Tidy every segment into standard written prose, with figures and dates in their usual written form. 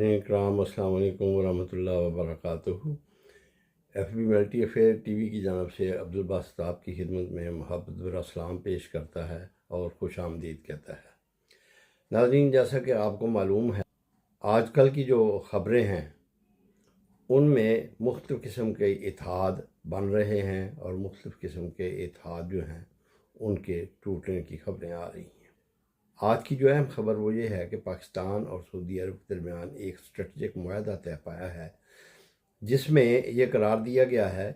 ناظرین اکرام، السلام علیکم ورحمۃ اللہ وبرکاتہ۔ F B multi affair T V کی جانب سے عبدالباسط آپ کی خدمت میں محبت بھرا سلام پیش کرتا ہے اور خوش آمدید کہتا ہے۔ ناظرین، جیسا کہ آپ کو معلوم ہے، آج کل کی جو خبریں ہیں ان میں مختلف قسم کے اتحاد بن رہے ہیں اور مختلف قسم کے اتحاد جو ہیں ان کے ٹوٹنے کی خبریں آ رہی ہیں۔ آج کی جو اہم خبر وہ یہ ہے کہ پاکستان اور سعودی عرب کے درمیان ایک اسٹریٹجک معاہدہ طے پایا ہے، جس میں یہ قرار دیا گیا ہے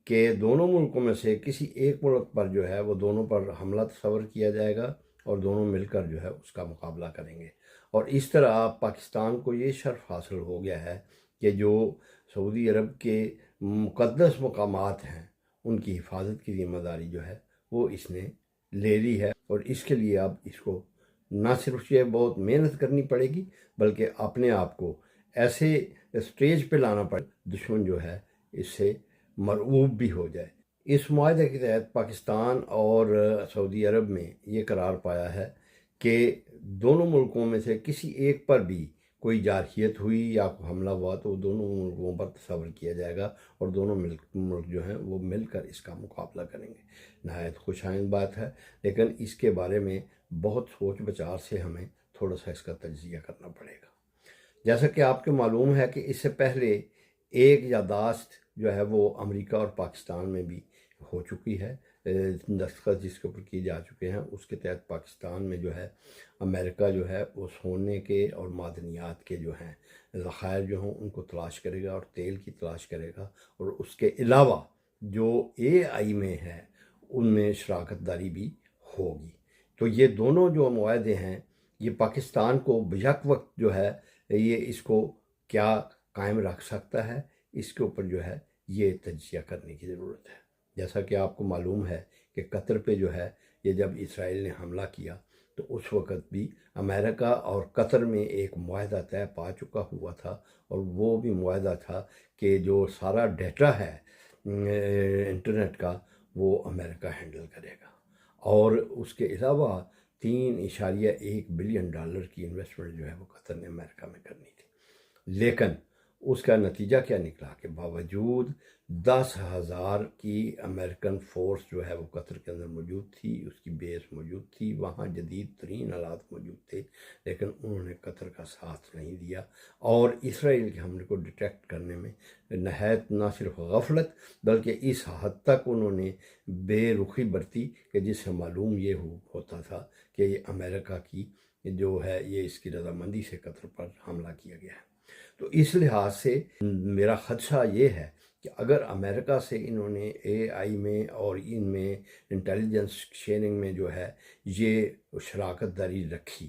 کہ دونوں ملکوں میں سے کسی ایک ملک پر جو ہے وہ دونوں پر حملہ تصور کیا جائے گا اور دونوں مل کر جو ہے اس کا مقابلہ کریں گے۔ اور اس طرح پاکستان کو یہ شرف حاصل ہو گیا ہے کہ جو سعودی عرب کے مقدس مقامات ہیں ان کی حفاظت کی ذمہ داری جو ہے وہ اس نے لے لی ہے، اور اس کے لیے اب اس کو نہ صرف یہ بہت محنت کرنی پڑے گی بلکہ اپنے آپ کو ایسے اسٹیج پہ لانا پڑے دشمن جو ہے اس سے مرعوب بھی ہو جائے۔ اس معاہدے کے تحت پاکستان اور سعودی عرب میں یہ قرار پایا ہے کہ دونوں ملکوں میں سے کسی ایک پر بھی کوئی جارحیت ہوئی یا حملہ ہوا تو دونوں ملکوں پر تصور کیا جائے گا اور دونوں ملک جو ہیں وہ مل کر اس کا مقابلہ کریں گے۔ نہایت خوش آئند بات ہے، لیکن اس کے بارے میں بہت سوچ بچار سے ہمیں تھوڑا سا اس کا تجزیہ کرنا پڑے گا۔ جیسا کہ آپ کو معلوم ہے کہ اس سے پہلے ایک یادداشت جو ہے وہ امریکہ اور پاکستان میں بھی ہو چکی ہے، دستخط جس کے اوپر کیے جا چکے ہیں۔ اس کے تحت پاکستان میں جو ہے امریکہ جو ہے وہ سونے کے اور معدنیات کے جو ہیں ذخائر جو ہوں ان کو تلاش کرے گا اور تیل کی تلاش کرے گا، اور اس کے علاوہ جو AI میں ہے ان میں شراکت داری بھی ہوگی۔ تو یہ دونوں جو معاہدے ہیں یہ پاکستان کو بیک وقت جو ہے یہ اس کو کیا قائم رکھ سکتا ہے، اس کے اوپر جو ہے یہ تجزیہ کرنے کی ضرورت ہے۔ جیسا کہ آپ کو معلوم ہے کہ قطر پہ جو ہے یہ جب اسرائیل نے حملہ کیا تو اس وقت بھی امریکہ اور قطر میں ایک معاہدہ طے پا چکا ہوا تھا، اور وہ بھی معاہدہ تھا کہ جو سارا ڈیٹا ہے انٹرنیٹ کا وہ امریکہ ہینڈل کرے گا، اور اس کے علاوہ $3.1 بلین کی انویسٹمنٹ جو ہے وہ قطر نے امریکہ میں کرنی تھی۔ لیکن اس کا نتیجہ کیا نکلا کہ باوجود 10,000 کی امریکن فورس جو ہے وہ قطر کے اندر موجود تھی، اس کی بیس موجود تھی، وہاں جدید ترین آلات موجود تھے، لیکن انہوں نے قطر کا ساتھ نہیں دیا، اور اسرائیل کے حملے کو ڈیٹیکٹ کرنے میں نہایت نہ صرف غفلت بلکہ اس حد تک انہوں نے بے رخی برتی کہ جس سے معلوم یہ ہوتا تھا کہ یہ امریکہ کی جو ہے یہ اس کی رضامندی سے قطر پر حملہ کیا گیا ہے۔ تو اس لحاظ سے میرا خدشہ یہ ہے کہ اگر امریکہ سے انہوں نے AI میں اور ان میں انٹیلیجنس شیئرنگ میں جو ہے یہ شراکت داری رکھی،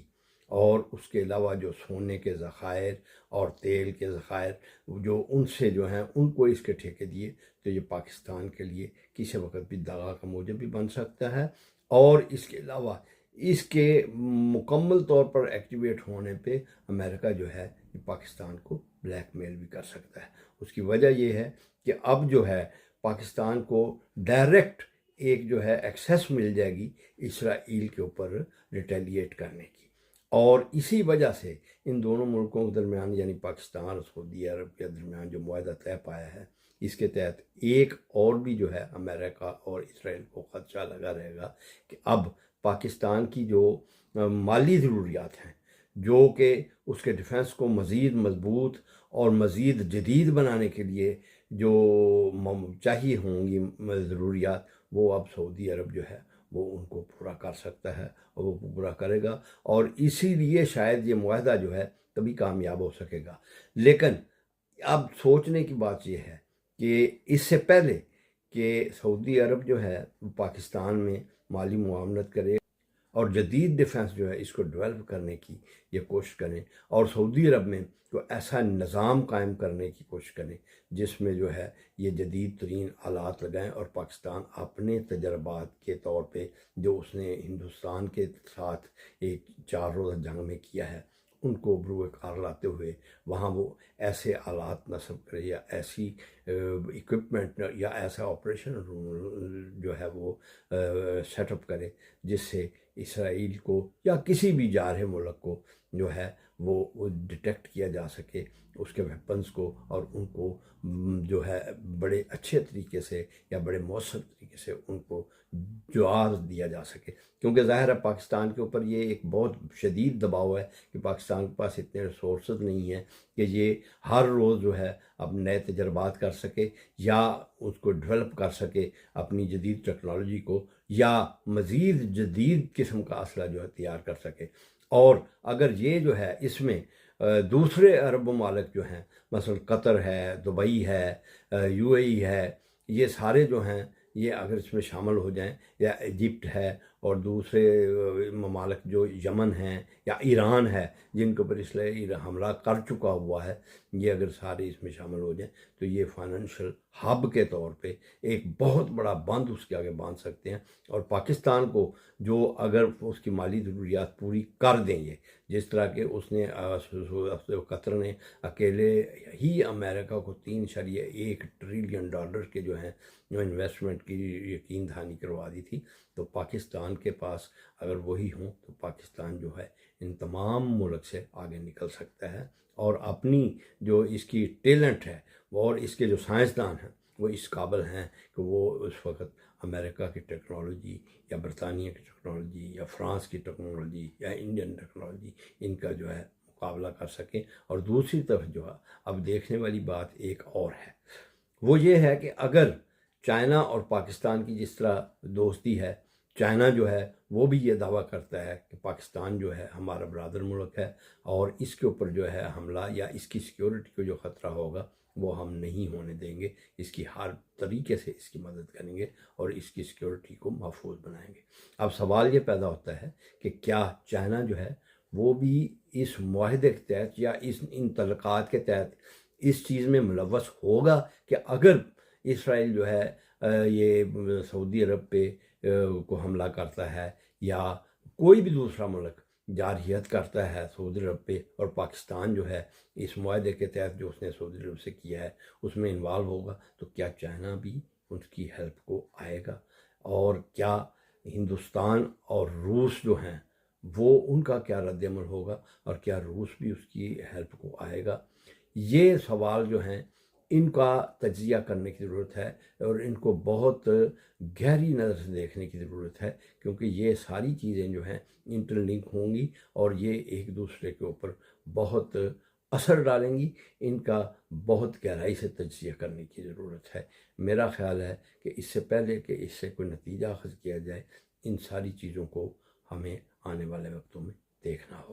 اور اس کے علاوہ جو سونے کے ذخائر اور تیل کے ذخائر جو ان سے جو ہیں ان کو اس کے ٹھیکے دیے، تو یہ پاکستان کے لیے کسی وقت بھی دغا کا موجب بھی بن سکتا ہے، اور اس کے علاوہ اس کے مکمل طور پر ایکٹیویٹ ہونے پہ امریکہ جو ہے یہ پاکستان کو بلیک میل بھی کر سکتا ہے۔ اس کی وجہ یہ ہے کہ اب جو ہے پاکستان کو ڈائریکٹ ایک جو ہے ایکسیس مل جائے گی اسرائیل کے اوپر ریٹیلیٹ کرنے کی، اور اسی وجہ سے ان دونوں ملکوں کے درمیان یعنی پاکستان اور سعودی عرب کے درمیان جو معاہدہ طے پایا ہے اس کے تحت ایک اور بھی جو ہے امریکہ اور اسرائیل کو خدشہ لگا رہے گا کہ اب پاکستان کی جو مالی ضروریات ہیں جو کہ اس کے ڈیفنس کو مزید مضبوط اور مزید جدید بنانے کے لیے جو چاہیے ہوں گی ضروریات، وہ اب سعودی عرب جو ہے وہ ان کو پورا کر سکتا ہے اور وہ پورا کرے گا، اور اسی لیے شاید یہ معاہدہ جو ہے تبھی کامیاب ہو سکے گا۔ لیکن اب سوچنے کی بات یہ ہے کہ اس سے پہلے کہ سعودی عرب جو ہے پاکستان میں مالی معاونت کرے اور جدید ڈیفنس جو ہے اس کو ڈیولپ کرنے کی یہ کوشش کریں، اور سعودی عرب میں تو ایسا نظام قائم کرنے کی کوشش کریں جس میں جو ہے یہ جدید ترین آلات لگائیں، اور پاکستان اپنے تجربات کے طور پہ جو اس نے ہندوستان کے ساتھ ایک 4 روزہ جنگ میں کیا ہے ان کو بروئے کار لاتے ہوئے وہاں وہ ایسے آلات نصب کرے یا ایسی اکوپمنٹ یا ایسا آپریشن جو ہے وہ سیٹ اپ کرے جس سے اسرائیل کو یا کسی بھی جارح ملک کو جو ہے وہ ڈیٹیکٹ کیا جا سکے، اس کے ویپنز کو، اور ان کو جو ہے بڑے اچھے طریقے سے یا بڑے مؤثر طریقے سے ان کو جواز دیا جا سکے، کیونکہ ظاہر ہے پاکستان کے اوپر یہ ایک بہت شدید دباؤ ہے کہ پاکستان کے پاس اتنے ریسورسز نہیں ہیں کہ یہ ہر روز جو ہے اب نئے تجربات کر سکے یا اس کو ڈیولپ کر سکے اپنی جدید ٹیکنالوجی کو، یا مزید جدید قسم کا اسلحہ جو ہے تیار کر سکے۔ اور اگر یہ جو ہے اس میں دوسرے عرب ممالک جو ہیں، مثلا قطر ہے، دبئی ہے، یو اے ای ہے، یہ سارے جو ہیں یہ اگر اس میں شامل ہو جائیں، یا ایجپٹ ہے اور دوسرے ممالک جو یمن ہیں یا ایران ہے جن کے اوپر اسرائیل حملہ کر چکا ہوا ہے، یہ اگر سارے اس میں شامل ہو جائیں تو یہ فائنینشیل ہب کے طور پہ ایک بہت بڑا بند اس کے آگے باندھ سکتے ہیں، اور پاکستان کو جو اگر اس کی مالی ضروریات پوری کر دیں گے، جس طرح کہ اس نے قطر نے اکیلے ہی امریکہ کو $3.1 ٹریلین کے جو ہیں جو انویسٹمنٹ کی یقین دہانی کروا دی تھی، تو پاکستان کے پاس اگر وہی ہوں تو پاکستان جو ہے ان تمام ملک سے آگے نکل سکتا ہے، اور اپنی جو اس کی ٹیلنٹ ہے اور اس کے جو سائنسدان ہیں وہ اس قابل ہیں کہ وہ اس وقت امریکہ کی ٹیکنالوجی یا برطانیہ کی ٹیکنالوجی یا فرانس کی ٹیکنالوجی یا انڈین ٹیکنالوجی ان کا جو ہے مقابلہ کر سکیں۔ اور دوسری طرف جو ہے اب دیکھنے والی بات ایک اور ہے، وہ یہ ہے کہ اگر چائنا اور پاکستان کی جس طرح دوستی ہے، چائنا جو ہے وہ بھی یہ دعویٰ کرتا ہے کہ پاکستان جو ہے ہمارا برادر ملک ہے، اور اس کے اوپر جو ہے حملہ یا اس کی سیکیورٹی کو جو خطرہ ہوگا وہ ہم نہیں ہونے دیں گے، اس کی ہر طریقے سے اس کی مدد کریں گے اور اس کی سیکیورٹی کو محفوظ بنائیں گے۔ اب سوال یہ پیدا ہوتا ہے کہ کیا چائنا جو ہے وہ بھی اس معاہدے کے تحت یا ان تعلقات کے تحت اس چیز میں ملوث ہوگا کہ اگر اسرائیل جو ہے یہ سعودی عرب پہ کو حملہ کرتا ہے، یا کوئی بھی دوسرا ملک جارحیت کرتا ہے سعودی عرب پہ، اور پاکستان جو ہے اس معاہدے کے تحت جو اس نے سعودی عرب سے کیا ہے اس میں انوالو ہوگا، تو کیا چائنا بھی ان کی ہیلپ کو آئے گا؟ اور کیا ہندوستان اور روس جو ہیں وہ ان کا کیا رد عمل ہوگا، اور کیا روس بھی اس کی ہیلپ کو آئے گا؟ یہ سوال جو ہیں ان کا تجزیہ کرنے کی ضرورت ہے، اور ان کو بہت گہری نظر سے دیکھنے کی ضرورت ہے، کیونکہ یہ ساری چیزیں جو ہیں انٹر لنک ہوں گی اور یہ ایک دوسرے کے اوپر بہت اثر ڈالیں گی۔ ان کا بہت گہرائی سے تجزیہ کرنے کی ضرورت ہے۔ میرا خیال ہے کہ اس سے پہلے کہ اس سے کوئی نتیجہ اخذ کیا جائے، ان ساری چیزوں کو ہمیں آنے والے وقتوں میں دیکھنا ہوگا۔